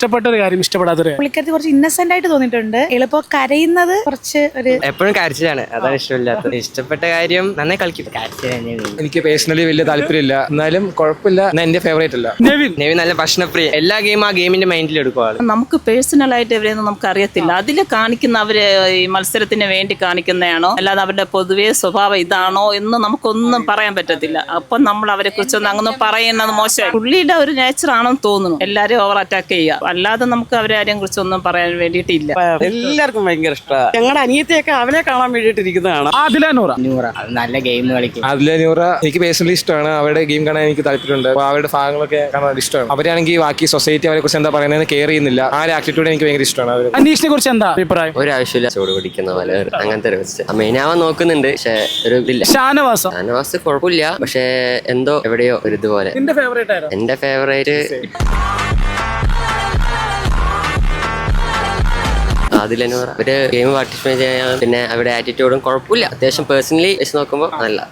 ഇഷ്ടപ്പെട്ട ഒരു കാര്യം, ഇഷ്ടപ്പെടാത്തൊരു പുള്ളിക്കാരത്തി കുറച്ച് ഇന്നസെന്റ് ആയിട്ട് തോന്നിയിട്ടുണ്ട്. എളുപ്പം കരയുന്നത് കുറച്ച് ഒരു എപ്പോഴും കരച്ചിലാണ്, അതാണ് ഇഷ്ടമില്ലാത്തത്. ഇഷ്ടപ്പെട്ട കാര്യം നന്നായി കളിക്കും. എനിക്ക് പേഴ്സണലി വലിയ താല്പര്യമില്ല, എന്നാലും കുഴപ്പമില്ല. എന്റെ ഫേവറേറ്റ് അല്ല. നെവിൻ നല്ല ഭക്ഷണപ്രിയ, എല്ലാ ഗെയിം ആ ഗെയിമിന്റെ മൈൻഡിൽ എടുക്കും ആള്. നമുക്ക് പേഴ്സണൽ ആയിട്ട് എവരെയൊന്നും നമുക്ക് അറിയത്തില്ല. അതിൽ കാണിക്കുന്ന അവര് ഈ മത്സരത്തിന് വേണ്ടി കാണിക്കുന്നതാണോ അല്ലാതെ അവരുടെ പൊതുവെ സ്വഭാവം ഇതാണോ എന്ന് നമുക്കൊന്നും പറയാൻ പറ്റത്തില്ല. അപ്പൊ നമ്മൾ അവരെ കുറിച്ചൊന്നും അങ്ങനെ പറയുന്നത് മോശമായി. പുള്ളിയുടെ ഒരു നേച്ചർ ആണെന്ന് തോന്നുന്നു എല്ലാരും ഓവർ അറ്റാക്ക് ചെയ്യുക. അല്ലാതെ നമുക്ക് അവരെ ആരെയും കുറിച്ചൊന്നും പറയാൻ വേണ്ടിയിട്ടില്ല. എല്ലാവർക്കും ഭയങ്കര ഇഷ്ടമാണ്. ഞങ്ങളുടെ അനിയത്തിയൊക്കെ അവനെ കാണാൻ വേണ്ടിയിട്ടിരിക്കുന്നതാണ്. നല്ല ഗെയിം കളിക്കും. അതിലെ നൂറ എനിക്ക് പേഴ്സണലി ഇഷ്ടമാണ്. അവരുടെ ഗെയിം കാണാൻ എനിക്ക് താല്പര്യമുണ്ട്. അപ്പോൾ അവരുടെ ഭാഗങ്ങളൊക്കെ കാണാൻ ഇഷ്ടമാണ്. അവരാണെങ്കിൽ ബാക്കി സൊസൈറ്റി അവരെ കുറിച്ച് എന്താ പറയുന്നത് കെയർ ചെയ്യുന്നില്ല. ആ ഒരു ആറ്റിറ്റ്യൂഡ് എനിക്ക് ഭയങ്കര ഇഷ്ടമാണ്. അവർ അനീഷിനെ കുറിച്ച് എന്താ അഭിപ്രായം? ഒരാവശ്യമില്ല, ചൂട് പിടിക്കുന്ന പോലെ അങ്ങനത്തെ ഒരു മെയിനാവാൻ നോക്കുന്നുണ്ട്, പക്ഷെ ഒരു ഇതില്ല. ഷാനവാസ് കുഴപ്പമില്ല, പക്ഷെ എന്തോ എവിടെയോ ഒരു ഇതുപോലെ. എന്റെ ഫേവറേറ്റ് അതിലെന്ന് പറയാം. ഒരു ഗെയിം പാർട്ടിസിപ്പേറ്റ് ചെയ്യാൻ, പിന്നെ അവരുടെ ആറ്റിറ്റ്യൂഡും കുഴപ്പമില്ല. അത്യാവശ്യം പേഴ്സണലി വെച്ച് നോക്കുമ്പോൾ നല്ല